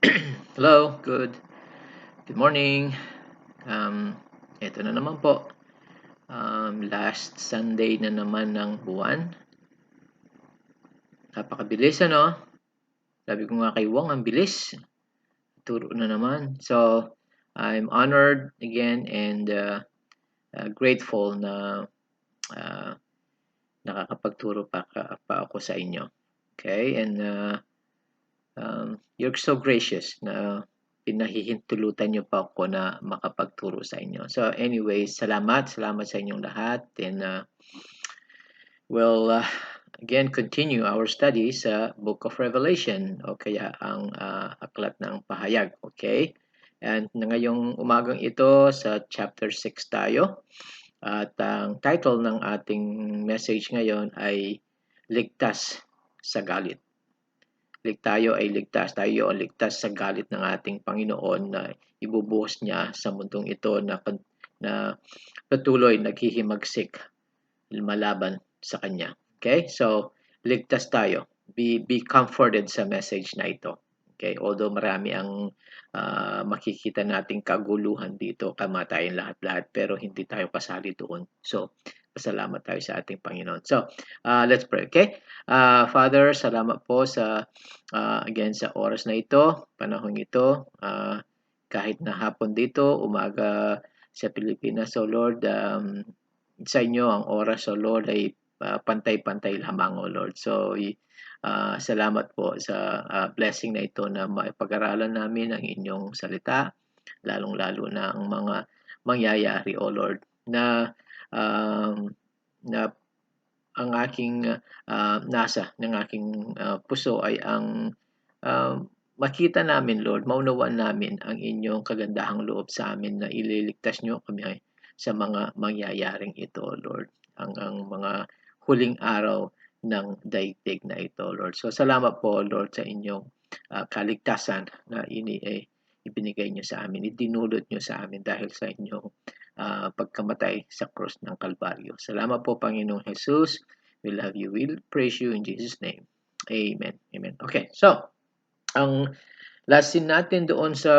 Hello, good morning. Ito na naman po. Last Sunday na naman ng buwan. Napakabilis ano? Sabi ko nga kay Wong, ang bilis. Turo na naman. So, I'm honored again and grateful na uh, nakakapagturo pa ako sa inyo. Okay? And you're so gracious na pinahihintulutan niyo pa ako na makapagturo sa inyo. So anyway, salamat sa inyong lahat and we'll again continue our study sa Book of Revelation o kaya ang aklat ng pahayag, okay? And ngayong umagang ito sa chapter 6 tayo at ang title ng ating message ngayon ay Ligtas sa Galit. Tayo ay ligtas, tayo ay ligtas sa galit ng ating Panginoon na ibubuhos niya sa mundong ito na patuloy naghihimagsik malaban sa Kanya. Okay? So, ligtas tayo. Be comforted sa message na ito. Okay? Although marami ang makikita nating kaguluhan dito, kamatayan lahat-lahat, pero hindi tayo kasali doon. So, pasalamat tayo sa ating Panginoon. So, let's pray. Okay? Father, salamat po sa again sa oras na ito, panahon ito, kahit na hapon dito, umaga sa Pilipinas, so Lord, sa inyo ang oras, so Lord, ay pantay-pantay lamang, O Lord. So, salamat po sa blessing na ito na maipag-aralan namin ang inyong salita, lalong-lalo na ang mga mangyayari, O Lord, na na ang aking nasa ng aking puso ay ang makita namin, Lord, maunawaan namin ang inyong kagandahang loob sa amin na ililigtas nyo kami sa mga mangyayaring ito, Lord. Ang mga huling araw ng daigdig na ito, Lord. So, salamat po, Lord, sa inyong kaligtasan na ibinigay nyo sa amin. Idinulot nyo sa amin dahil sa inyong pagkamatay sa cross ng Kalbaryo. Salamat po, Panginoong Jesus. We love you. We'll praise you in Jesus' name. Amen. Amen. Okay, so, ang last scene natin doon sa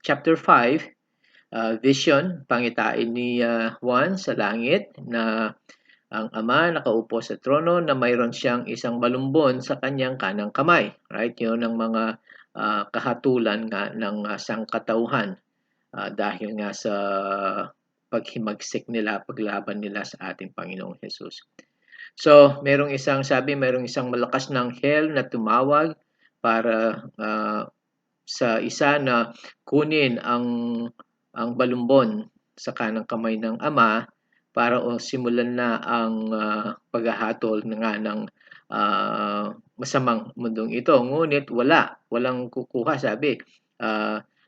chapter 5, vision, pangitain ni Juan sa langit na ang Ama nakaupo sa trono na mayroon siyang isang balumbon sa kanyang kanang kamay. Right? Yun ang mga kahatulan nga ng sangkatauhan dahil nga sa paghimagsik nila, paglaban nila sa ating Panginoong Jesus. So, merong isang malakas na anghel na tumawag para sa isa na kunin ang balumbon sa kanang kamay ng Ama para simulan na ang paghahatol nga ng masamang mundong ito. Ngunit walang kukuha, sabi.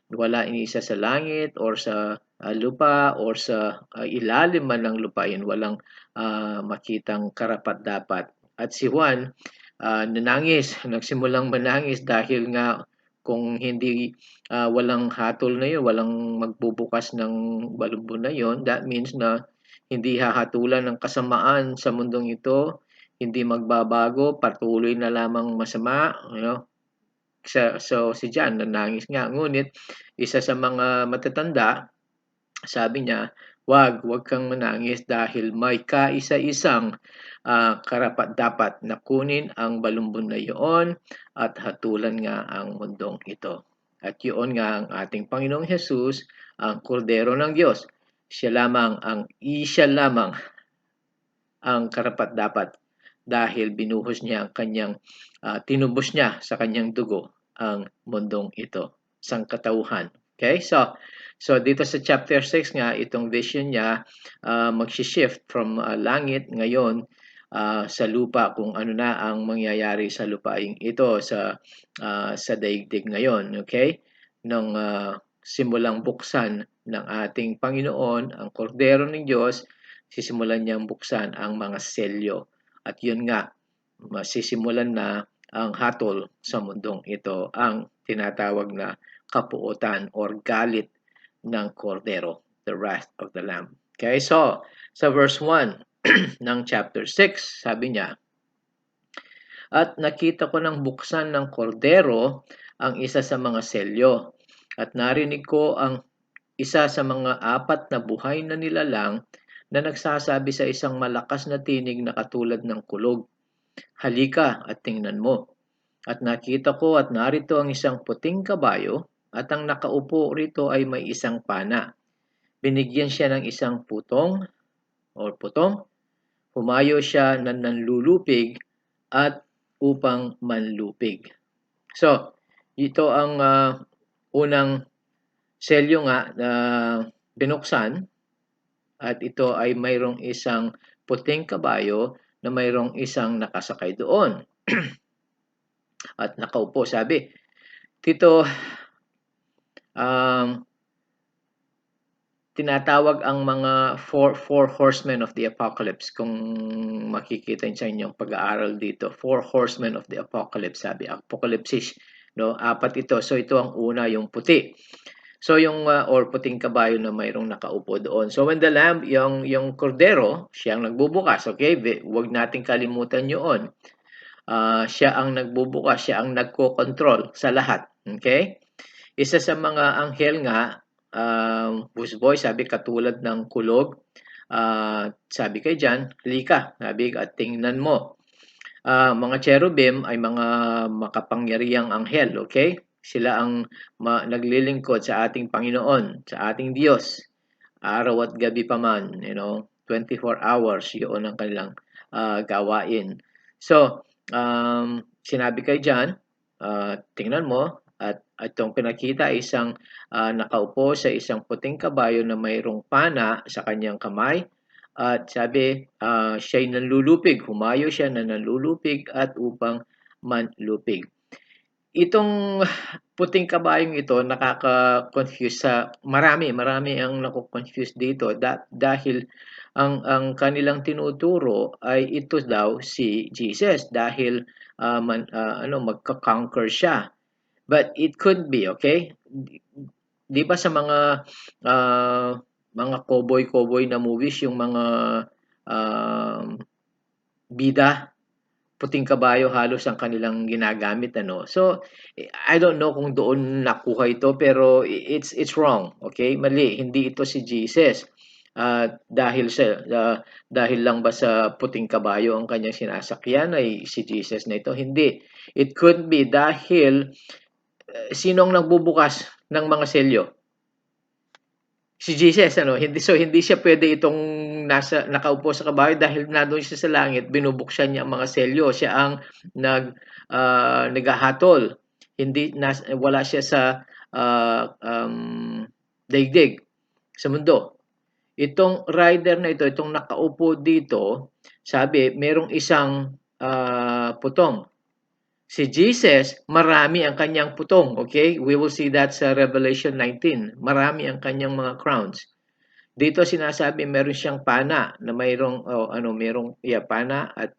Wala iniisa sa langit or sa lupa or sa ilalim man ng lupa yun. Walang makitang karapat-dapat. At si Juan nagsimulang manangis dahil nga kung hindi walang hatol na yun, walang magbubukas ng balumbon na yun, that means na hindi hahatulan ng kasamaan sa mundong ito, hindi magbabago, patuloy na lamang masama, So si John nanangis nga, ngunit isa sa mga matatanda, sabi niya, wag kang manangis dahil may kaisa-isang karapat-dapat na kunin ang balumbon na iyon at hatulan nga ang mundong ito. At yun nga ang ating Panginoong Jesus, ang kordero ng Diyos. Siya lamang ang karapat-dapat dahil binuhos niya ang kanyang tinubos niya sa kanyang dugo ang mundong ito, sangkatauhan. Okay? So dito sa chapter 6 nga, itong vision niya magsi-shift from langit ngayon sa lupa, kung ano na ang mangyayari sa lupaing ito sa daigdig ngayon. Okay? Nung simulang buksan ng ating Panginoon, ang kordero ng Diyos, sisimulan niyang buksan ang mga selyo. At yun nga, masisimulan na ang hatol sa mundong ito, ang tinatawag na kapuotan or galit ng kordero, the wrath of the Lamb. Okay, so sa verse 1 ng chapter 6, sabi niya, at nakita ko ng buksan ng kordero ang isa sa mga selyo. At narinig ko ang isa sa mga 4 na buhay na nilalang na nagsasabi sa isang malakas na tinig na katulad ng kulog, "Halika at tingnan mo." At nakita ko at narito ang isang puting kabayo at ang nakaupo rito ay may isang pana. Binigyan siya ng isang putong. Humayo siya na nanlulupig at upang manlupig. So, ito ang unang selyo nga na binuksan at ito ay mayroong isang puting kabayo na mayroong isang nakasakay doon. At nakaupo, sabi, dito tinatawag ang mga four horsemen of the apocalypse. Kung makikita sa inyong pag-aaral dito, 4 horsemen of the apocalypse, sabi, apocalypsis, no? 4 ito. So ito ang una, yung puti. So yung or puting kabayo na mayroong nakaupo doon. So when the lamb, yung kordero, siyang nagbubukas, okay? Huwag nating kalimutan 'yon. Siya ang nagbubukas, siya ang nagko-control sa lahat, okay? Isa sa mga anghel nga, busboy, sabi katulad ng kulog, sabi kay Jan, halika, sabi at tingnan mo. Mga cherubim ay mga makapangyarihang anghel, okay? Sila ang naglilingkod sa ating Panginoon, sa ating Diyos, araw at gabi pa man, 24 hours, yun ang kanilang gawain. So, sinabi kay Jan, tingnan mo, at itong pinakita ay isang nakaupo sa isang puting kabayo na mayroong pana sa kanyang kamay. At sabi, siya'y nanlulupig. Humayo siya na nanlulupig at upang manlupig. Itong puting kabayong ito nakaka-confuse sa marami ang nako-confuse dito dahil ang kanilang tinuturo ay ito daw si Jesus dahil magka-conquer siya. But it could be, okay? Di ba sa mga cowboy na movies, yung mga bida, puting kabayo halos ang kanilang ginagamit, ano? So, I don't know kung doon nakuha ito, pero it's wrong, okay? Mali, hindi ito si Jesus. Dahil lang ba sa puting kabayo ang kanyang sinasakyan ay si Jesus na ito? Hindi. It could be dahil sinong nagbubukas ng mga selyo? Si Jesus, ano? Hindi siya pwede itong nakaupo sa kabayo dahil nandoon siya sa langit, binubuksan niya ang mga selyo. Siya ang naghahatol. Wala siya sa daigdig sa mundo. Itong rider na ito, itong nakaupo dito, sabi, merong isang putong. Si Jesus, marami ang kanyang putong, okay? We will see that sa Revelation 19. Marami ang kanyang mga crowns. Dito sinasabi meron siyang pana na mayroong pana at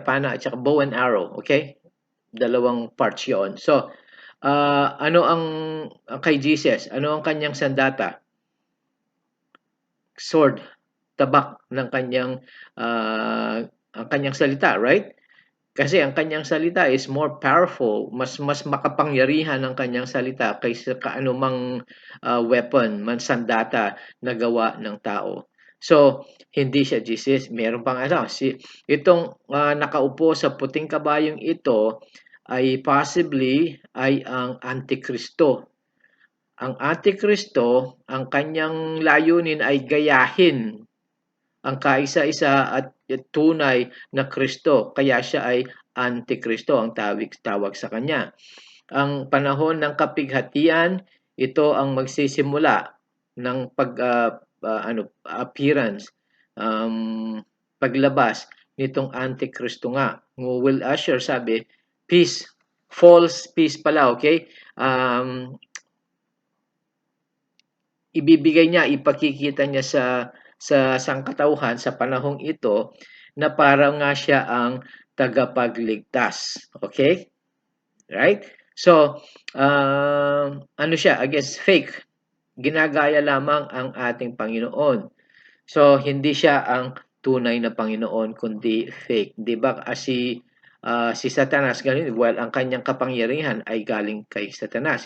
pana at saka bow and arrow, okay? Dalawang parts 'yon. So, ano ang kay Jesus? Ano ang kanyang sandata? Sword, tabak ng ang kanyang salita, right? Kasi ang kanyang salita is more powerful, mas makapangyarihan ang kanyang salita kaysa kaanumang weapon, sandata na gawa ng tao. So, hindi siya Jesus. Meron pang itong nakaupo sa puting kabayong ito ay possibly ay ang Antikristo. Ang Antikristo, ang kanyang layunin ay gayahin ang kaisa-isa at tunay na Kristo. Kaya siya ay Antikristo, ang tawag sa kanya. Ang panahon ng kapighatian, ito ang magsisimula ng appearance, paglabas nitong Antikristo nga. Will usher, sabi, peace, false peace pala, okay? Ibibigay niya, ipakikita niya sa sangkatauhan sa panahong ito na parang nga siya ang tagapagligtas. Okay? Right? So, ano siya? I guess fake. Ginagaya lamang ang ating Panginoon. So, hindi siya ang tunay na Panginoon kundi fake. 'Di ba? si Satanas, ganun, well, ang kanyang kapangyarihan ay galing kay Satanas,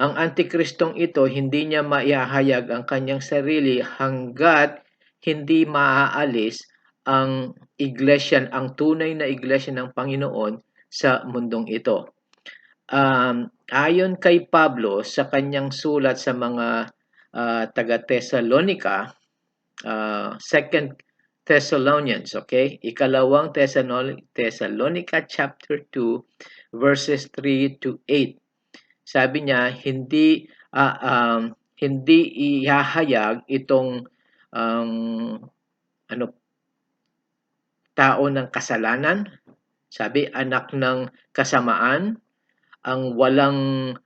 Ang Antikristong ito, hindi niya maihahayag ang kanyang sarili hanggat hindi maaalis ang iglesia, ang tunay na iglesia ng Panginoon sa mundong ito. Ayon kay Pablo sa kanyang sulat sa mga taga-Thessalonica, 2 Thessalonians, okay? Ikalawang Thessalonica chapter 2 verses 3 to 8. Sabi niya, hindi ihahayag itong tao ng kasalanan, sabi anak ng kasamaan, ang walang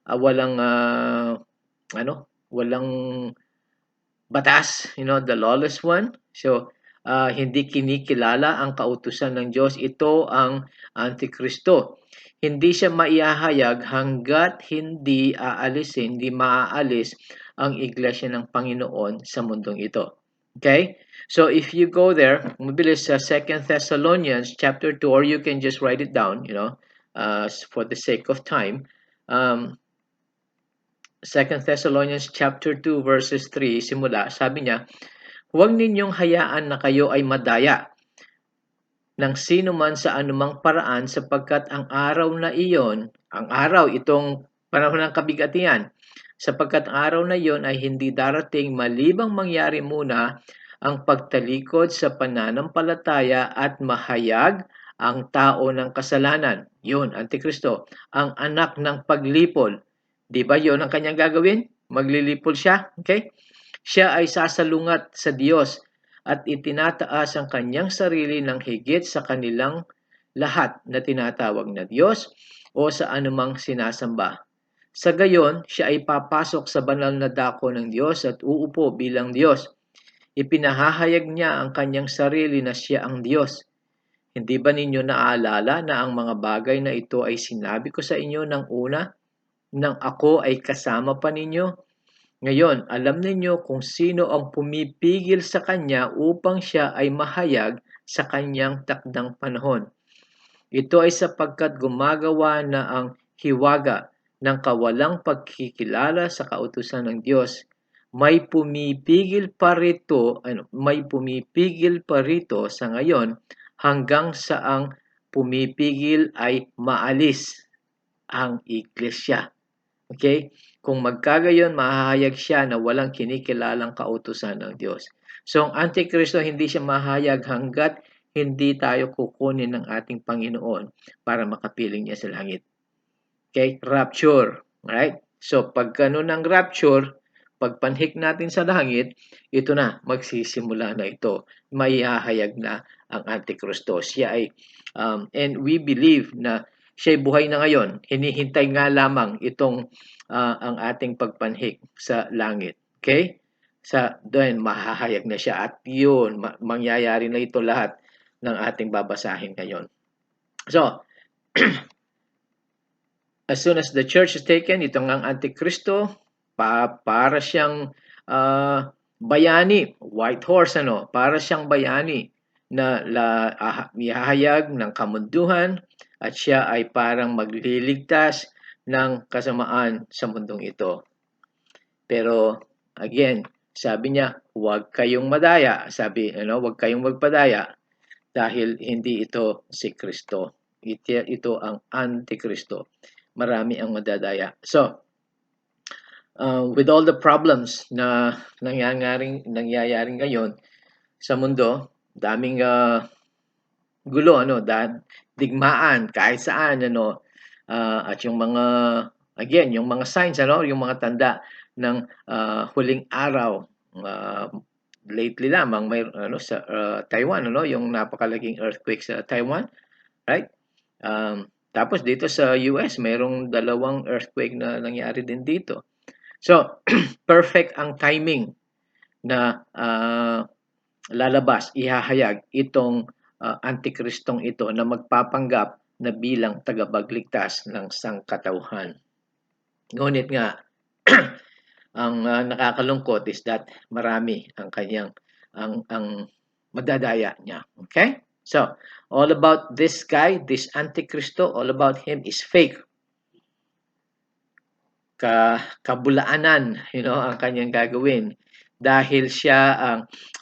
batas, the lawless one. So hindi kinikilala ang kautusan ng Diyos. Ito ang Antikristo. Hindi siya maihahayag hanggat hindi maaalis ang iglesia ng Panginoon sa mundong ito. Okay? So if you go there, mabilis sa 2 Thessalonians chapter 2, or you can just write it down, for the sake of time. 2 Thessalonians chapter 2 verses 3 simula, sabi niya, huwag ninyong hayaan na kayo ay madaya ng sino man sa anumang paraan, sapagkat ang araw na iyon, ang araw itong panahon ng kabigatian, sapagkat ang araw na iyon ay hindi darating malibang mangyari muna ang pagtalikod sa pananampalataya at mahayag ang tao ng kasalanan. Yun, Antikristo, ang anak ng paglipol. Di ba yun ang kanyang gagawin? Maglilipol siya, okay? Siya ay sasalungat sa Diyos at itinataas ang kanyang sarili ng higit sa kanilang lahat na tinatawag na Diyos o sa anumang sinasamba. Sa gayon, siya ay papasok sa banal na dako ng Diyos at uupo bilang Diyos. Ipinahahayag niya ang kanyang sarili na siya ang Diyos. Hindi ba ninyo naaalala na ang mga bagay na ito ay sinabi ko sa inyo ng una, nang ako ay kasama pa ninyo? Ngayon, alam ninyo kung sino ang pumipigil sa kanya upang siya ay mahayag sa kanyang takdang panahon. Ito ay sapagkat gumagawa na ang hiwaga ng kawalang pagkikilala sa kautusan ng Diyos. May pumipigil pa rito sa ngayon hanggang sa ang pumipigil ay maalis ang iglesia. Okay? Kung magkagayon, mahahayag siya na walang kinikilalang kautusan ng Diyos. So, ang Antikristo, hindi siya mahayag hanggat hindi tayo kukunin ng ating Panginoon para makapiling niya sa langit. Okay? Rapture. Right? So, pagka ng rapture, pagpanhik natin sa langit, ito na, magsisimula na ito. Maihahayag na ang Antikristo. Siya ay, and we believe na siya'y buhay na ngayon. Hinihintay nga lamang itong ang ating pagpanhik sa langit. Okay? Doon, mahahayag na siya. At yun, mangyayari na ito lahat ng ating babasahin ngayon. So, as soon as the church is taken, itong ang Antikristo, para siyang bayani, white horse, para siyang bayani na ihahayag ng kamunduhan at siya ay parang magliligtas ng kasamaan sa mundong ito. Pero again, sabi niya, huwag kayong madaya. Huwag kayong magpadaya dahil hindi ito si Kristo. Ito ang Antikristo. Marami ang madadaya. So, with all the problems na nangyayari ngayon sa mundo, daming gulo, digmaan kahit saan, at yung mga signs, yung mga tanda ng huling araw. Lately lamang may sa Taiwan, yung napakalaking earthquake sa Taiwan, right? Tapos dito sa US, mayroong 2 earthquake na nangyari din dito. So, perfect ang timing na lalabas, ihahayag itong Antikristong ito na magpapanggap na bilang tagapagligtas ng sangkatauhan. Ngunit nga, ang nakakalungkot is that marami ang kanyang ang madadaya niya. Okay? So, all about this guy, this Antichristo, all about him is fake. Kabulaanan, ang kanyang gagawin dahil siya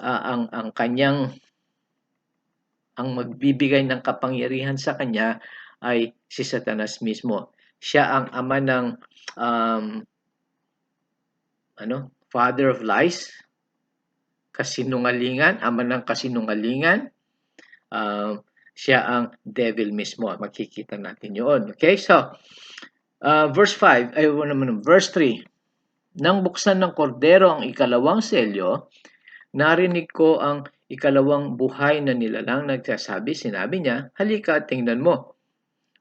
ang kanyang ang magbibigay ng kapangyarihan sa kanya ay si Satanas mismo. Siya ang ama ng father of lies, kasinungalingan, ama ng kasinungalingan. Siya ang devil mismo. Makikita natin yun. Okay, so verse 5, verse 3. Nang buksan ng kordero ang ikalawang selyo, narinig ko ang ikalawang buhay na nilalang nagsasabi, sinabi niya, halika at tingnan mo.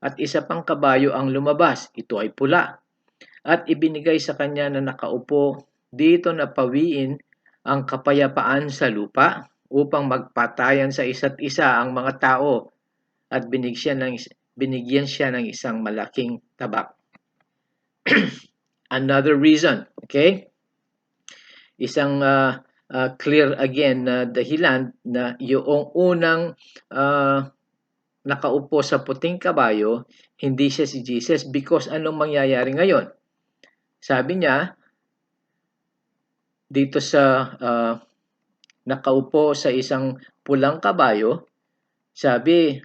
At isa pang kabayo ang lumabas, ito ay pula. At ibinigay sa kanya na nakaupo dito na pawiin ang kapayapaan sa lupa upang magpatayan sa isa't isa ang mga tao at binigyan siya ng isang malaking tabak. Another reason, okay? Isang clear again na dahilan na yung unang nakaupo sa puting kabayo, hindi siya si Jesus because anong mangyayari ngayon? Sabi niya, dito sa nakaupo sa isang pulang kabayo, sabi,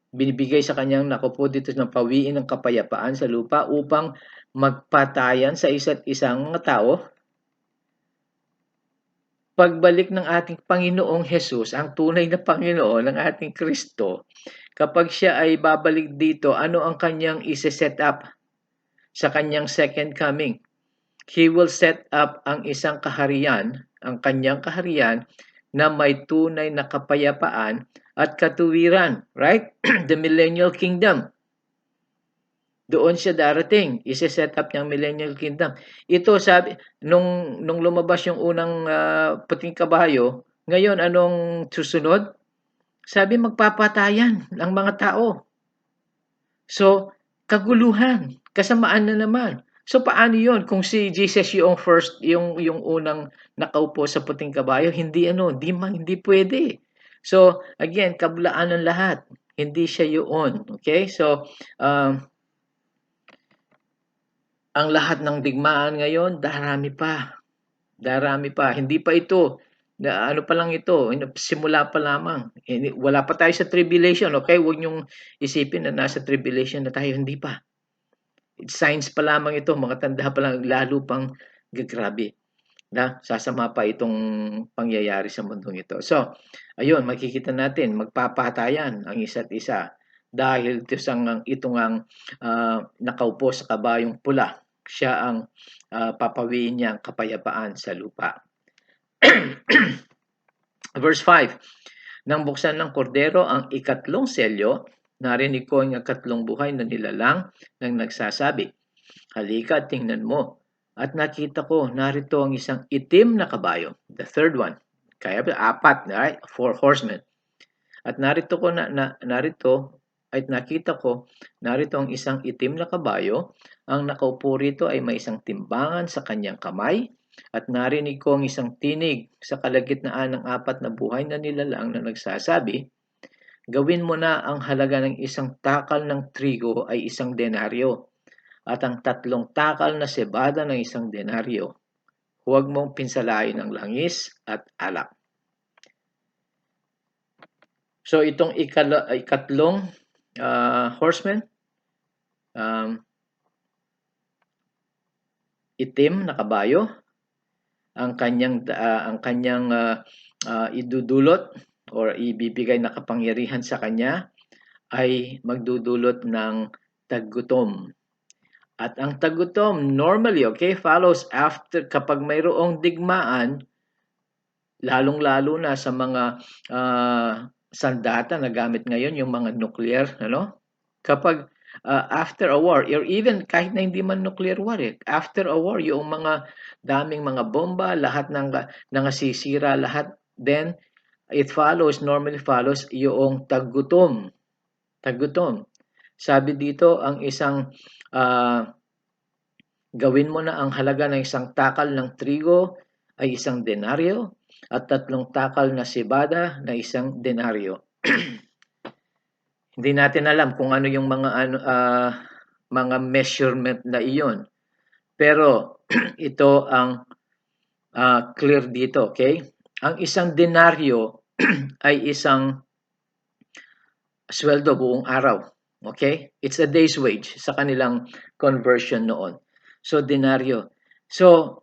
binibigay sa kanyang nakaupo dito ng pawiin ng kapayapaan sa lupa upang magpatayan sa isa't isang mga tao. Pagbalik ng ating Panginoong Hesus, ang tunay na Panginoon ng ating Kristo, kapag siya ay babalik dito, ano ang kanyang isi-set up sa kanyang second coming? He will set up ang isang kaharian, ang kanyang kaharian, na may tunay na kapayapaan at katuwiran, right? The millennial kingdom. Doon siya darating, isi-set up niyang millennial kingdom. Ito sabi, nung lumabas yung unang puting kabayo, ngayon anong susunod? Sabi magpapatayan ang mga tao. So, kaguluhan, kasamaan na naman. So paano 'yon kung si Jesus yung first, yung unang nakaupo sa puting kabayo, hindi pwede. So again, kabulaan ng lahat. Hindi siya yun. Okay? So ang lahat ng digmaan ngayon, darami pa. Hindi pa ito. Ano pa lang ito, simula pa lamang. Wala pa tayo sa tribulation, okay? Huwag niyong isipin na nasa tribulation na tayo, hindi pa. Signs pa lamang ito, mga tanda pa lang, lalo pang gagrabe na sasama pa itong pangyayari sa mundong ito. So, ayun, makikita natin, magpapatayan ang isa't isa dahil itong ang nakaupo sa kabayong pula. Siya ang papawiin niya ang kapayapaan sa lupa. Verse 5, nang buksan ng kordero ang ikatlong selyo, narinig ko ang ikatlong buhay na nilalang nang nagsasabi, halika at tingnan mo. At nakita ko, narito ang isang itim na kabayo, the third one. Kaya 4, right? 4 horsemen. At nakita ko, narito ang isang itim na kabayo. Ang nakaupo rito ay may isang timbangan sa kanyang kamay. At narinig ko ang isang tinig sa kalagitnaan ng 4 na buhay na nilalang na nagsasabi, gawin mo na ang halaga ng isang takal ng trigo ay 1 denaryo. At ang 3 takal na sebada ng 1 denaryo. Huwag mong pinsalain ang langis at alak. So itong ikatlong horseman, itim na kabayo, ang kanyang idudulot or ibibigay na kapangyarihan sa kanya ay magdudulot ng taggutom. At ang taggutom normally, okay, follows after kapag mayroong digmaan, lalong-lalo na sa mga sandata na gamit ngayon, yung mga nuclear, kapag after a war, or even kahit na hindi man nuclear war, after a war, yung mga daming mga bomba, lahat ng nangasisira, lahat, then normally follows yung taggutom. Sabi dito, ang isang gawin mo na ang halaga ng 1 takal ng trigo ay 1 denaryo at 3 takal na sibada na 1 denaryo. Hindi natin alam kung ano yung mga measurement na iyon. Pero ito ang clear dito, okay? Ang 1 denaryo ay isang sweldo buong araw. Okay? It's a day's wage sa kanilang conversion noon. So, denaryo. So,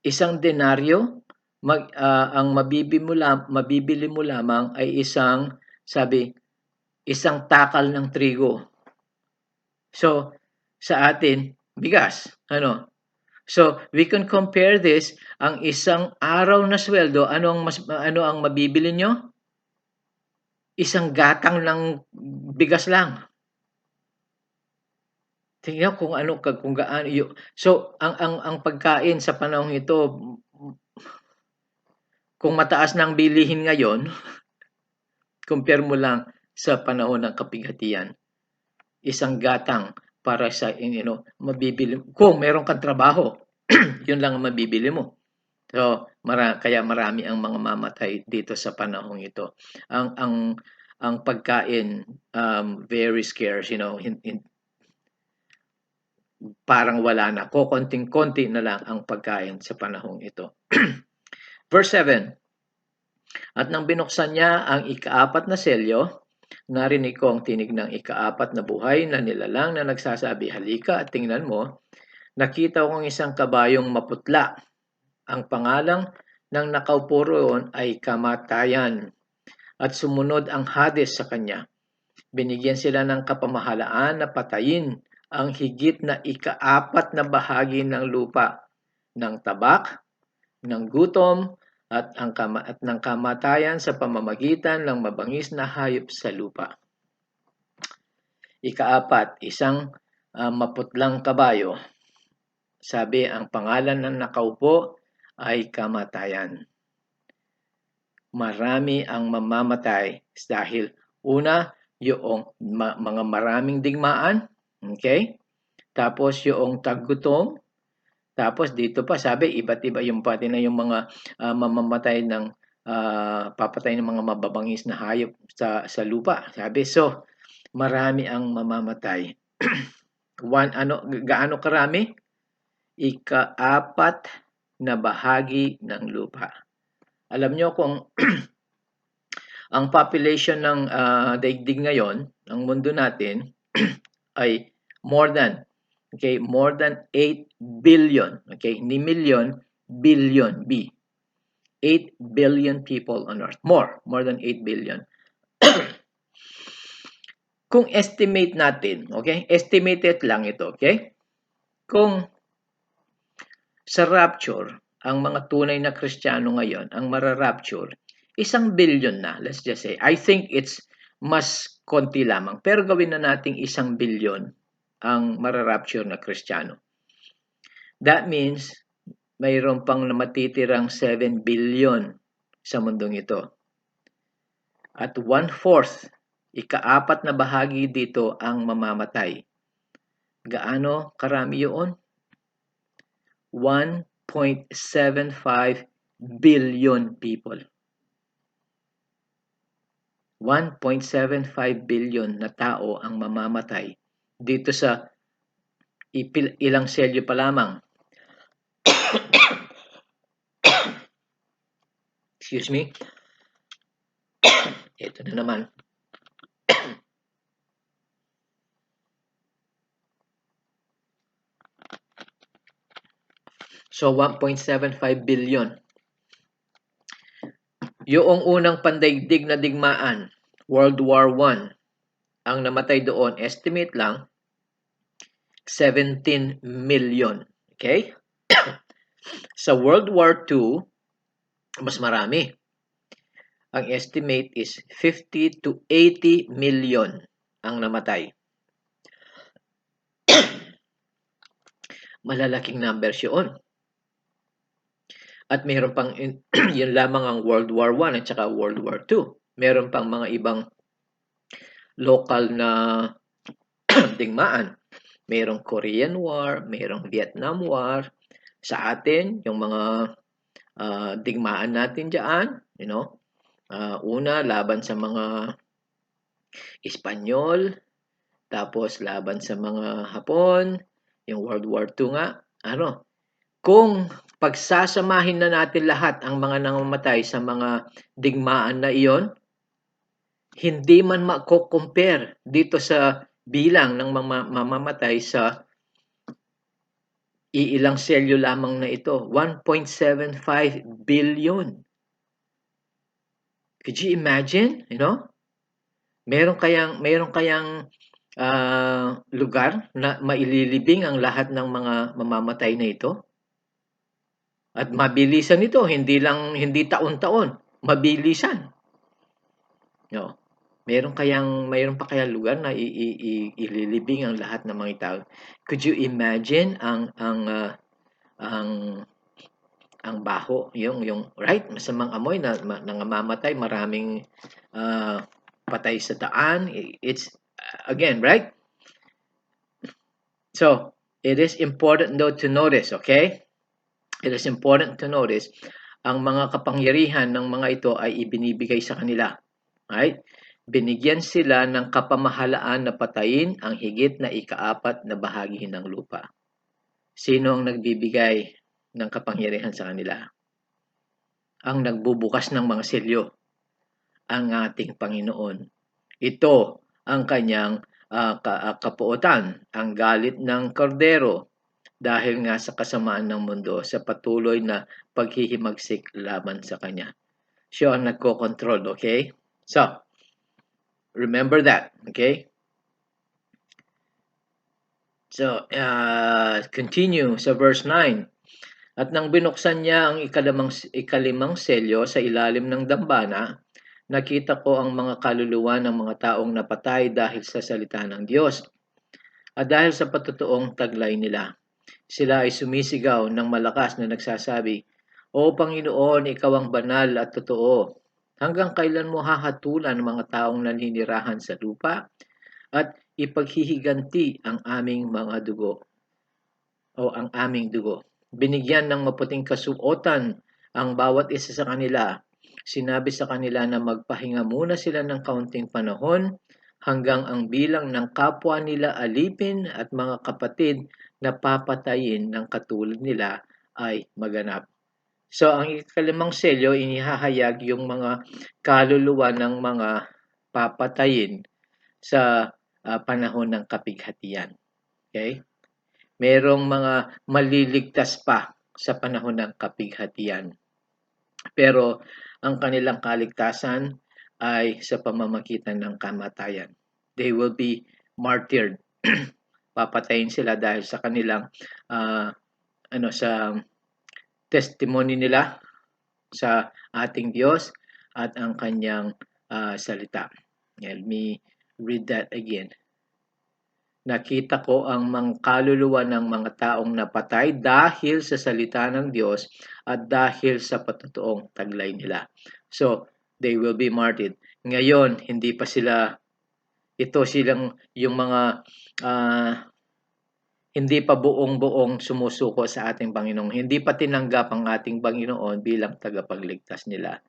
1 denaryo, ang mabibili mo lamang ay sabi, 1 takal ng trigo. So, sa atin, bigas. Ano? So, we can compare this, ang 1 araw na sweldo, ano ang mabibili nyo? 1 gatang ng bigas lang. Tingnan kung gaano so ang pagkain sa panahong ito, kung mataas na ang bilihin ngayon, compare mo lang sa panahon ng kapighatian. 1 gatang para sa mabibili kung meron kang trabaho, yun lang ang mabibili mo. So, kaya marami ang mga mamatay dito sa panahong ito. Ang pagkain very scarce, parang wala na. Kokonting-konti na lang ang pagkain sa panahong ito. Verse 7. At nang binuksan niya ang ika-4 na selyo, narinig ko ang tinig ng ika-4 na buhay na nilalang na nagsasabi, halika at tingnan mo. Nakita ko ang 1 kabayong maputla. Ang pangalang ng nakaupo roon ay Kamatayan. At sumunod ang Hades sa kanya. Binigyan sila ng kapamahalaan na patayin ang higit na ika-4 na bahagi ng lupa, ng tabak, ng gutom, at ng kamatayan sa pamamagitan ng mabangis na hayop sa lupa. Ika-4, 1 maputlang kabayo. Sabi, ang pangalan ng nakaupo ay Kamatayan. Marami ang mamamatay dahil una, yung mga maraming digmaan, okay? Tapos yung taggutom, tapos dito pa sabi iba't iba yung pati na yung mga mamamatay ng papatay ng mga mababangis na hayop sa lupa. Sabi so marami ang mamamatay. Gaano karami? Ika-4 na bahagi ng lupa. Alam nyo kung ang population ng daigdig ngayon, ng mundo natin, ay more than 8 billion. Okay, hindi million, billion, B. 8 billion people on earth. More than 8 billion. Kung estimate natin, okay? Estimated lang ito, okay? Kung sa rapture, ang mga tunay na Kristiyano ngayon, ang mara-rapture, 1 billion na, let's just say. I think it's mas konti lamang. Pero gawin na nating 1 billion ang mara-rapture na Kristiyano. That means, mayroon pang matitirang 7 billion sa mundong ito. At 1/4, ika-4 na bahagi dito ang mamamatay. Gaano karami yun? 1.75 billion people. 1.75 billion na tao ang mamamatay dito sa ilang selyo pa lamang. Excuse me. Ito na naman. So 1.75 billion. Yung unang pandaigdig na digmaan, World War I, ang namatay doon, estimate lang, 17 million. Okay? Sa World War II, mas marami. Ang estimate is 50 to 80 million ang namatay. Malalaking numbers yun. At mayroon pang, yun lamang ang World War I at saka World War II. Meron pang mga ibang local na digmaan. Mayroong Korean War, mayroong Vietnam War. Sa atin, yung mga digmaan natin diyan, una laban sa mga Espanyol, tapos laban sa mga Hapon, yung World War II nga. Kung pagsasamahin na natin lahat ang mga nangamatay sa mga digmaan na iyon, hindi man mako-compare dito sa bilang ng mamamatay sa iilang selyo lamang na ito, 1.75 billion. Could you imagine? Meron kayang lugar na maililibing ang lahat ng mga mamamatay na ito? At mabilisan ito, hindi taon-taon, mabilisan. No. Meron pa kayang lugar na ililibing ang lahat ng mga tao? Could you imagine ang baho, yung right, masamang amoy na nangangamatay, maraming patay sa daan. It's again, right? So, it is important though to notice, okay? It is important to notice ang mga kapangyarihan ng mga ito ay ibinibigay sa kanila. Right? Binigyan sila ng kapamahalaan na patayin ang higit na ikaapat na bahagi ng lupa. Sino ang nagbibigay ng kapangyarihan sa kanila? Ang nagbubukas ng mga selyo, ang ating Panginoon. Ito ang kanyang kapuotan, ang galit ng kordero dahil nga sa kasamaan ng mundo sa patuloy na paghihimagsik laban sa kanya. Siya ang nagko-control, okay? So, remember that, okay? So, continue sa verse 9. At nang binuksan niya ang ikalimang selyo sa ilalim ng dambana, nakita ko ang mga kaluluwa ng mga taong napatay dahil sa salita ng Diyos at dahil sa patutuong taglay nila. Sila ay sumisigaw ng malakas na nagsasabi, O Panginoon, Ikaw ang banal at totoo. Hanggang kailan mo hahatulan ang mga taong naninirahan sa lupa at ipaghihiganti ang aming mga dugo o ang aming dugo? Binigyan ng maputing kasuotan ang bawat isa sa kanila. Sinabi sa kanila na magpahinga muna sila ng kaunting panahon hanggang ang bilang ng kapwa nila alipin at mga kapatid na papatayin ng katulad nila ay maganap. So, ang ikalimang selyo, inihahayag yung mga kaluluwa ng mga papatayin sa panahon ng kapighatian. Okay? Merong mga maliligtas pa sa panahon ng kapighatian. Pero ang kanilang kaligtasan ay sa pamamagitan ng kamatayan. They will be martyred. Papatayin sila dahil sa kanilang sa testimony nila sa ating Diyos at ang kanyang salita. Let me read that again. Nakita ko ang mga kaluluwa ng mga taong napatay dahil sa salita ng Diyos at dahil sa patutuong taglay nila. So, they will be martyred. Ngayon, hindi pa sila, ito silang yung mga hindi pa buong-buong sumusuko sa ating Panginoon. Hindi pa tinanggap ang ating Panginoon bilang tagapagligtas nila.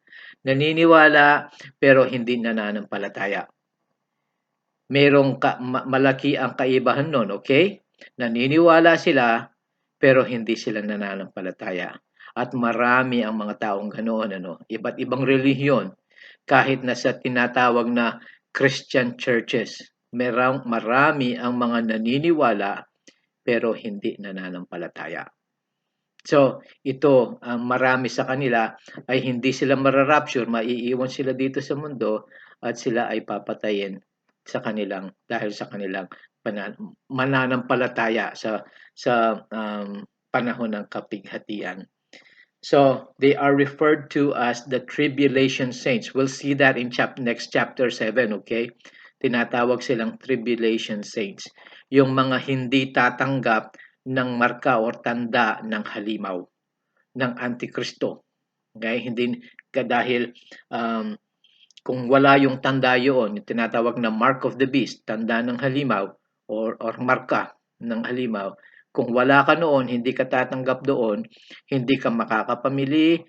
Naniniwala pero hindi nananampalataya. Merong malaki ang kaibahan nun, okay? Naniniwala sila pero hindi sila nananampalataya. At marami ang mga taong ganoon, iba't ibang relihiyon, kahit na sa tinatawag na Christian churches, marami ang mga naniniwala pero hindi nananampalataya. So, ito, marami sa kanila ay hindi sila mararapture, maiiwan sila dito sa mundo at sila ay papatayin dahil sa kanilang mananampalataya sa panahon ng kapighatian. So, they are referred to as the tribulation saints. We'll see that in next chapter 7, okay? Tinatawag silang tribulation saints. Yung mga hindi tatanggap ng marka o tanda ng halimaw, ng Antikristo. Okay? Hindi dahil kung wala yung tanda yun, yung tinatawag na mark of the beast, tanda ng halimaw or marka ng halimaw, Kung wala ka noon, hindi ka tatanggap doon, hindi ka makakapamili,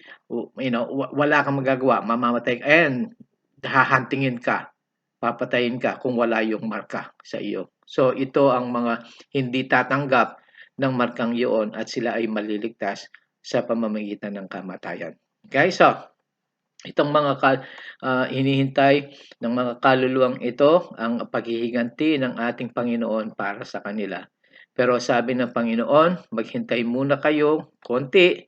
wala kang magagawa, mamamatay ka, and hahantingin ka, papatayin ka kung wala yung marka sa iyo. So ito ang mga hindi tatanggap ng markang iyon at sila ay maliligtas sa pamamagitan ng kamatayan. Okay, so itong mga hinihintay ng mga kaluluwang ito ang paghihiganti ng ating Panginoon para sa kanila. Pero sabi ng Panginoon, maghintay muna kayo konti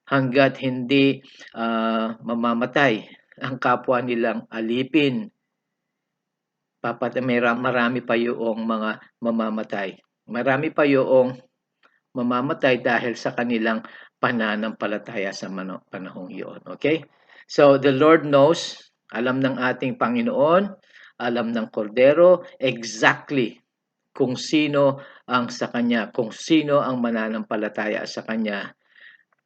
hanggat hindi mamamatay ang kapwa nilang alipin. Marami pa yung mga mamamatay. Marami pa yung mamamatay dahil sa kanilang pananampalataya sa panahong iyon. Okay? So, the Lord knows, alam ng ating Panginoon, alam ng Kordero, exactly kung sino ang sa Kanya, kung sino ang mananampalataya sa Kanya.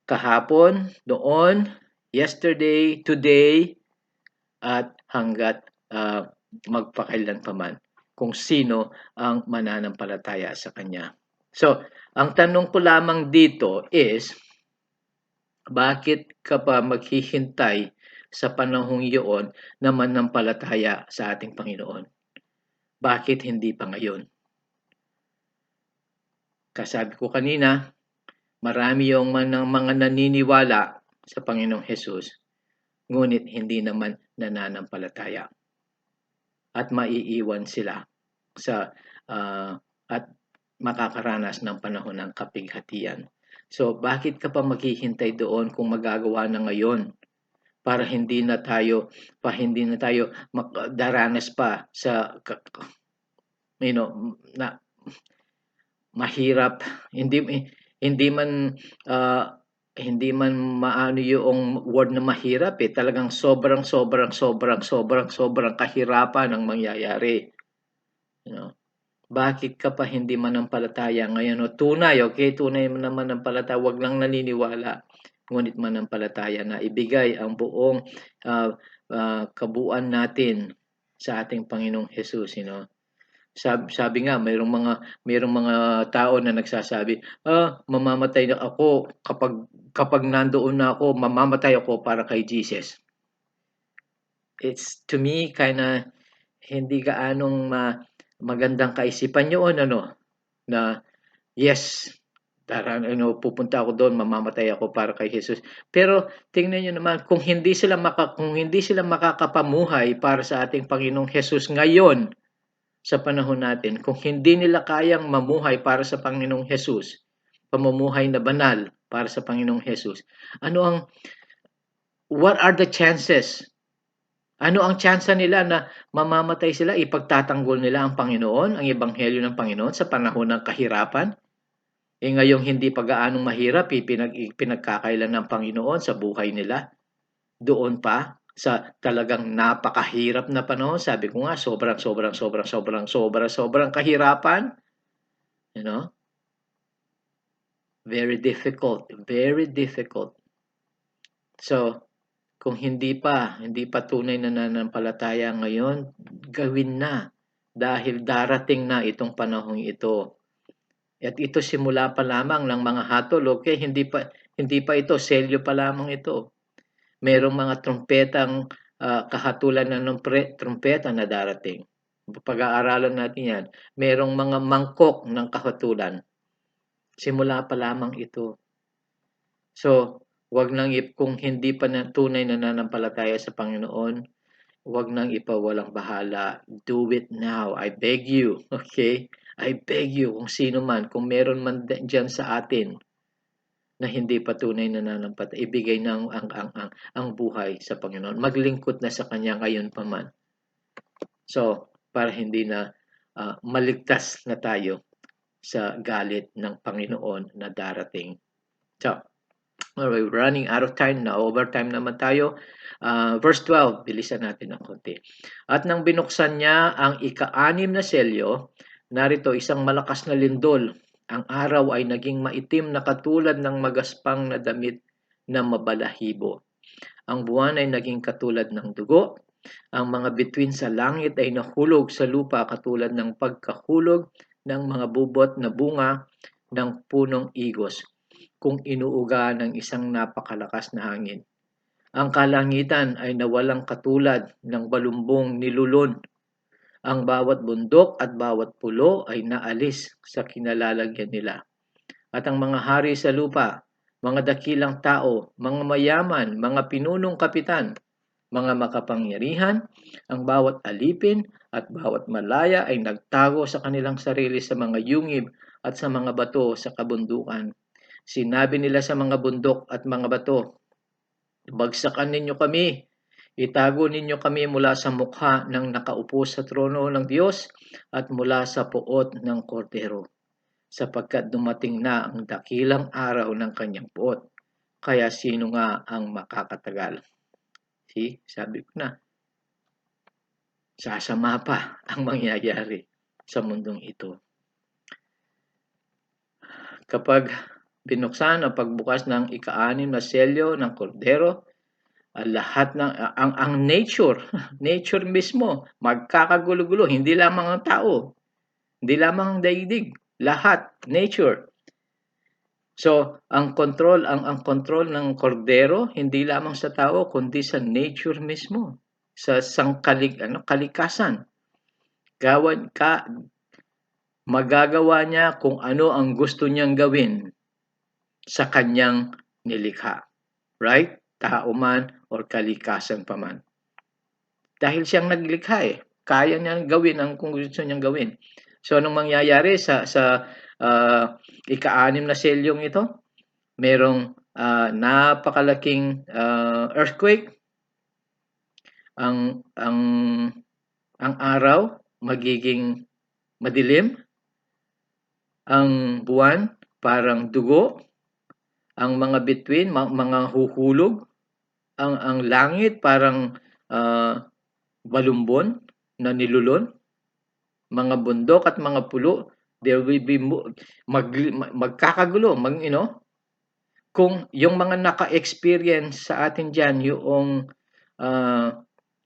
Kahapon, noon, yesterday, today, at hanggat magpakailan pa man, kung sino ang mananampalataya sa Kanya. So, ang tanong ko lamang dito is, bakit ka pa maghihintay sa panahong iyon na manampalataya sa ating Panginoon? Bakit hindi pa ngayon? Kasabi ko kanina, marami yung mga naniniwala sa Panginoong Hesus, ngunit hindi naman nananampalataya. At maiiwan sila sa at makakaranas ng panahon ng kapighatian. So, bakit ka pa maghihintay doon kung magagawa na ngayon para hindi na tayo daranas pa sa na mahirap, hindi man hindi man maano yung word na mahirap talagang sobrang kahirapan ang mangyayari. Bakit ka pa hindi manampalataya ngayon? Tunay, okay? Tunay naman ng palataya, wag lang naniniwala. Ngunit manampalataya na ibigay ang buong kabuuan natin sa ating Panginoong Hesus, Sabi nga, mayroong mga tao na nagsasabi, mamamatay na ako kapag nandoon na ako, mamamatay ako para kay Jesus. It's to me kinda hindi gaanong magandang kaisipan yun, na yes, pupunta ako doon, mamamatay ako para kay Jesus. Pero tingnan niyo naman, kung hindi sila makakapamuhay para sa ating Panginoong Jesus ngayon, sa panahon natin, kung hindi nila kayang mamuhay para sa Panginoong Jesus, pamumuhay na banal para sa Panginoong Jesus, what are the chances? Ano ang tsansa nila na mamamatay sila, ipagtatanggol nila ang Panginoon, ang ebanghelyo ng Panginoon sa panahon ng kahirapan? Ngayong hindi pa gaanong mahirap, pinagkakailan ng Panginoon sa buhay nila. Doon pa sa talagang napakahirap na panahon, sabi ko nga, sobrang kahirapan. Very difficult, very difficult. So, kung hindi pa tunay na nananampalataya ngayon, gawin na dahil darating na itong panahong ito. At ito simula pa lamang ng mga hatol, okay? Hindi pa ito, selyo pa lamang ito. Merong mga trumpetang kahatulan ng trumpeta na darating. Pag-aaralan natin yan. Merong mga mangkok ng kahatulan. Simula pa lamang ito. So, kung hindi pa tunay na nananampalataya sa Panginoon, wag nang ipawalang bahala. Do it now. I beg you. Okay? I beg you, kung sino man, kung meron man dyan sa atin na hindi pa tunay na nananampalataya, ibigay na ang buhay sa Panginoon. Maglingkod na sa Kanya ngayon pa man. So, para hindi na maligtas na tayo sa galit ng Panginoon na darating. So, we're running out of time na, overtime naman tayo. Verse 12, bilisan natin ng konti. At nang binuksan niya ang ika-6 na selyo, narito isang malakas na lindol. Ang araw ay naging maitim na katulad ng magaspang na damit na mabalahibo. Ang buwan ay naging katulad ng dugo. Ang mga bituin sa langit ay nahulog sa lupa katulad ng pagkahulog ng mga bubot na bunga ng punong igos kung inuuga ng isang napakalakas na hangin. Ang kalangitan ay nawalang katulad ng balumbong nilulun. Ang bawat bundok at bawat pulo ay naalis sa kinalalagyan nila. At ang mga hari sa lupa, mga dakilang tao, mga mayaman, mga pinunong kapitan, mga makapangyarihan, ang bawat alipin at bawat malaya ay nagtago sa kanilang sarili sa mga yungib at sa mga bato sa kabundukan. Sinabi nila sa mga bundok at mga bato, bagsakan ninyo kami, itago ninyo kami mula sa mukha ng nakaupo sa trono ng Diyos at mula sa puot ng kordero, sapagkat dumating na ang dakilang araw ng kanyang puot. Kaya sino nga ang makakatagal? See, sabi ko na, sasama pa ang mangyayari sa mundong ito. Kapag binuksan ang pagbukas ng ika-6 na selyo ng kordero, lahat ng ang nature mismo magkakagulo-gulo, hindi lamang ang tao, hindi lamang ang daigdig, lahat nature. So, ang control ng kordero hindi lamang sa tao kundi sa nature mismo, sa kalikasan. Magagawa niya kung ano ang gusto niyang gawin sa kanyang nilikha. Right? Tao man or kalikasan pa man. Dahil siyang naglikha kaya niyang gawin ang kung gusto niyang gawin. So, anong mangyayari sa ika-6 na selyong ito? Merong napakalaking earthquake. Ang araw magiging madilim. Ang buwan parang dugo. Ang mga bituin, mga huhulog. Ang langit parang balumbon na nilulun. Mga bundok at mga pulo, there will be magkakagulo, kung yung mga naka-experience sa atin diyan yung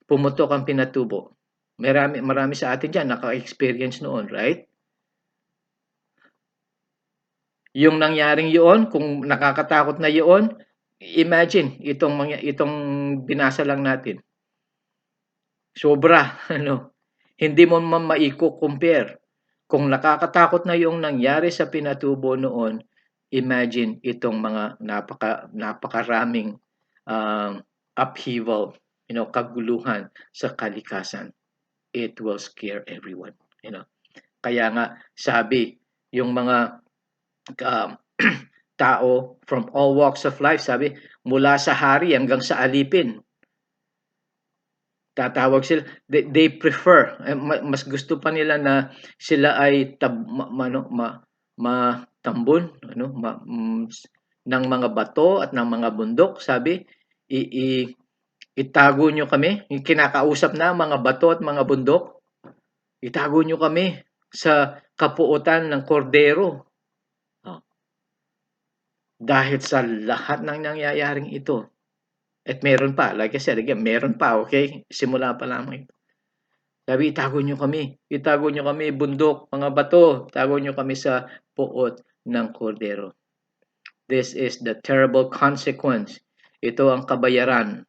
pumutok ang pinatubo. Marami sa atin diyan naka-experience noon, right? Yung nangyaring yun, kung nakakatakot na yun, imagine itong binasa lang natin. Sobra, hindi mo man maiko-compare. Kung nakakatakot na yung nangyari sa pinatubo noon, imagine itong mga napakaraming upheaval, kaguluhan sa kalikasan. It will scare everyone, Kaya nga sabi, yung mga tao from all walks of life, sabi, mula sa hari hanggang sa alipin, tatawag sila, they prefer, mas gusto pa nila na sila ay matambon ng mga bato at ng mga bundok. Sabi, itago nyo kami, kinakausap na mga bato at mga bundok, itago nyo kami sa kapuotan ng kordero. Dahil sa lahat ng nangyayaring ito. At meron pa, like I said again, meron pa, okay? Simula pa lamang ito. Sabi, itago nyo kami, bundok, mga bato, itago nyo kami sa puot ng kordero. This is the terrible consequence. Ito ang kabayaran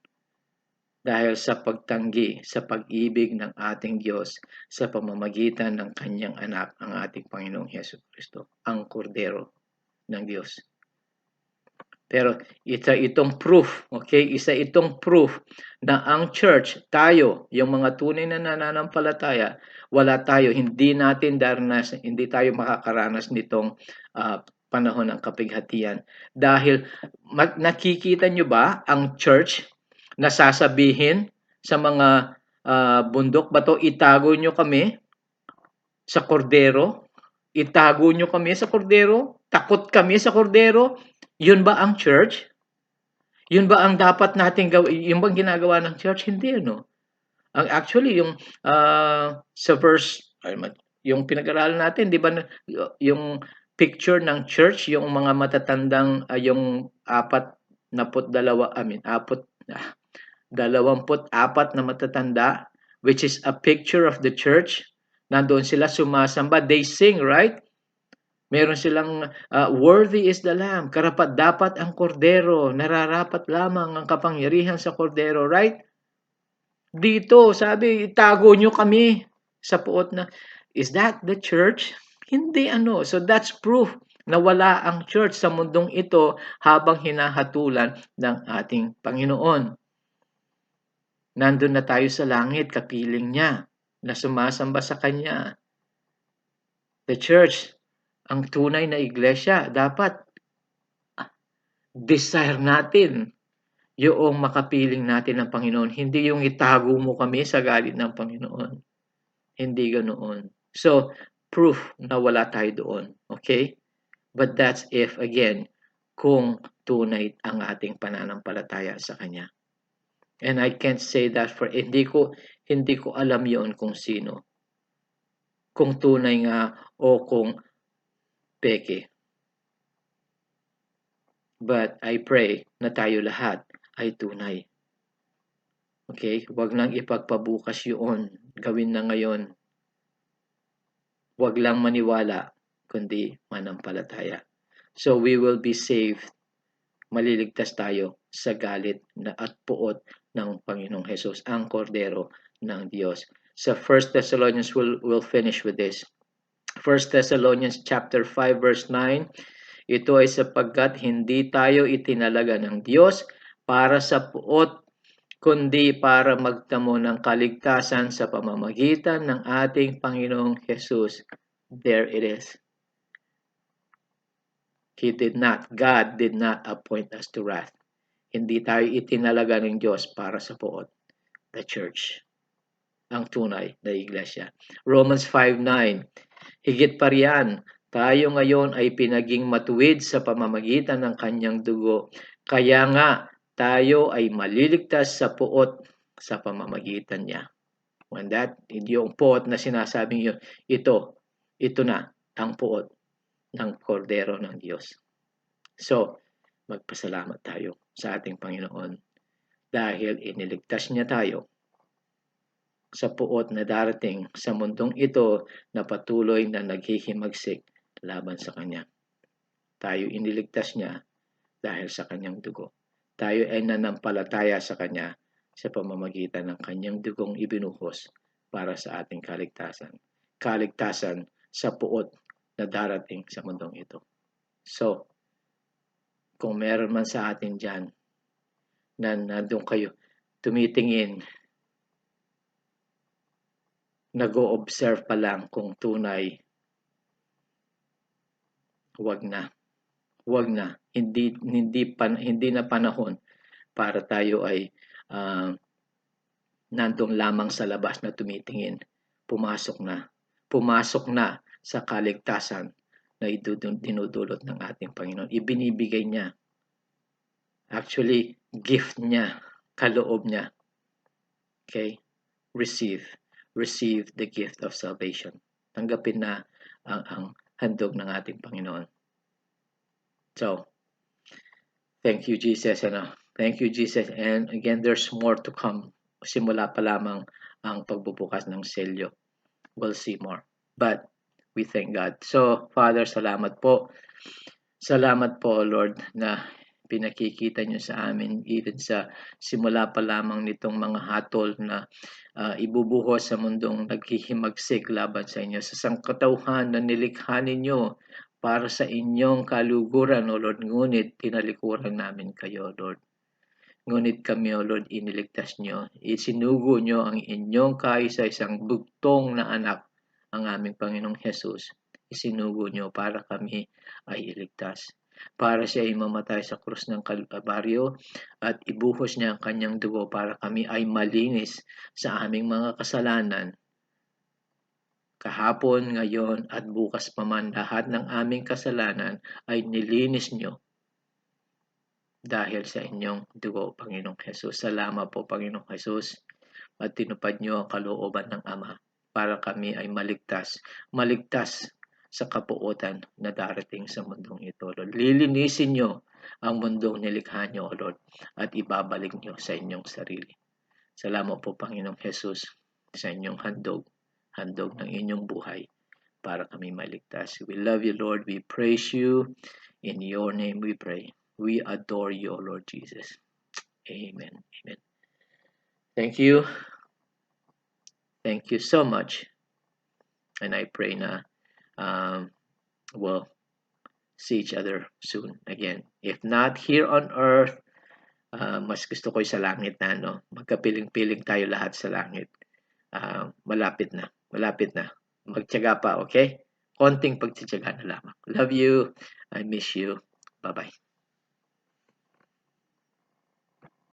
dahil sa pagtanggi sa pag-ibig ng ating Diyos sa pamamagitan ng kanyang anak, ang ating Panginoong Hesus Kristo, ang kordero ng Diyos. Pero isa itong proof na ang church, tayo, yung mga tunay na nananampalataya, hindi tayo makakaranas nitong panahon ng kapighatian. Dahil nakikita nyo ba ang church na sasabihin sa mga bundok, bato, itago nyo kami sa kordero? Itago nyo kami sa kordero? Takot kami sa kordero? Yun ba ang church? Yun ba ang dapat nating gawin? Yung bang ginagawa ng church? Hindi, Ang actually, yung sa verse, yung pinag-aralan natin, di ba, yung picture ng church, yung mga matatandang, yung 24 na matatanda, which is a picture of the church. Nandoon sila sumasamba. They sing, right? Meron silang worthy is the lamb, karapat-dapat ang kordero, nararapat lamang ang kapangyarihan sa kordero, right? Dito, sabi, itago nyo kami sa puot na, is that the church? Hindi ano. So that's proof na wala ang church sa mundong ito habang hinahatulan ng ating Panginoon. Nandun na tayo sa langit, kapiling niya, na sumasamba sa Kanya. The church, ang tunay na iglesia, dapat desire natin yung makapiling natin ng Panginoon. Hindi yung itago mo kami sa galit ng Panginoon. Hindi ganoon. So, proof na wala tayo doon. Okay? But that's if, again, kung tunay ang ating pananampalataya sa Kanya. And I can't say that for, hindi ko alam yon kung sino. Kung tunay nga o kung peke. But I pray na tayo lahat ay tunay. Okay? Huwag nang ipagpabukas yun. Gawin na ngayon. Huwag lang maniwala, kundi manampalataya. So we will be saved. Maliligtas tayo sa galit at puot ng Panginoong Hesus, ang kordero ng Diyos. So 1 Thessalonians will finish with this. 1 Thessalonians chapter 5 verse 9, ito ay sapagkat hindi tayo itinalaga ng Diyos para sa puot, kundi para magtamo ng kaligtasan sa pamamagitan ng ating Panginoong Hesus. There it is. God did not appoint us to wrath. Hindi tayo itinalaga ng Diyos para sa puot. The church. Ang tunay na iglesia. Romans 5:9. Higit pa riyan, tayo ngayon ay pinaging matuwid sa pamamagitan ng kanyang dugo. Kaya nga, tayo ay maliligtas sa puot sa pamamagitan niya. When that, yung puot na sinasabing yun, ito na ang puot ng kordero ng Diyos. So, magpasalamat tayo sa ating Panginoon dahil iniligtas niya tayo sa puot na darating sa mundong ito na patuloy na naghihimagsik laban sa Kanya. Tayo iniligtas niya dahil sa Kanyang dugo. Tayo ay nanampalataya sa Kanya sa pamamagitan ng Kanyang dugong ibinuhos para sa ating kaligtasan. Kaligtasan sa puot na darating sa mundong ito. So, kung meron man sa atin dyan na nandun kayo tumitingin, nag-o-observe pa lang kung tunay, huwag na. Hindi na panahon para tayo ay nandun lamang sa labas na tumitingin. Pumasok na sa kaligtasan na dinudulot ng ating Panginoon. Ibinibigay niya. Actually, gift niya, kaloob niya. Okay? Receive the gift of salvation. Tanggapin na ang handog ng ating Panginoon. So, thank you, Jesus. Thank you, Jesus. And again, there's more to come. Simula pa lamang ang pagbubukas ng selyo. We'll see more. But we thank God. So, Father, salamat po. Salamat po, Lord, na pinakikita niyo sa amin even sa simula pa lamang nitong mga hatol na ibubuhos sa mundong naghihimagsik laban sa inyo, sa sangkatauhan na nilikha ninyo para sa inyong kaluguran, O Lord. Ngunit tinalikuran namin kayo, Lord. Ngunit kami, O Lord, iniligtas nyo. Isinugo nyo ang inyong kaisa-isang bugtong na anak, ang aming Panginoong Hesus. Isinugo nyo para kami ay iligtas. Para siya ay mamatay sa krus ng Kalbaryo at ibuhos niya ang kanyang dugo para kami ay malinis sa aming mga kasalanan. Kahapon, ngayon at bukas pa man, lahat ng aming kasalanan ay nilinis nyo dahil sa inyong dugo, Panginoong Hesus. Salamat po, Panginoong Hesus, at tinupad nyo ang kalooban ng Ama para kami ay maligtas sa kapuotan na darating sa mundong ito, Lord. Lilinisin nyo ang mundong nilikha nyo, Lord, at ibabalik nyo sa inyong sarili. Salamat po, Panginoong Hesus, sa inyong handog ng inyong buhay para kami maligtas. We love you, Lord. We praise you. In your name we pray. We adore you, O Lord Jesus. Amen. Amen. Thank you. Thank you so much. And I pray na we'll see each other soon again. If not here on earth, mas gusto ko sa langit na, no? Magkapiling-piling tayo lahat sa langit. Malapit na. Malapit na. Magtiyaga pa, okay? Konting pagtitiyaga na lamang. Love you. I miss you. Bye-bye.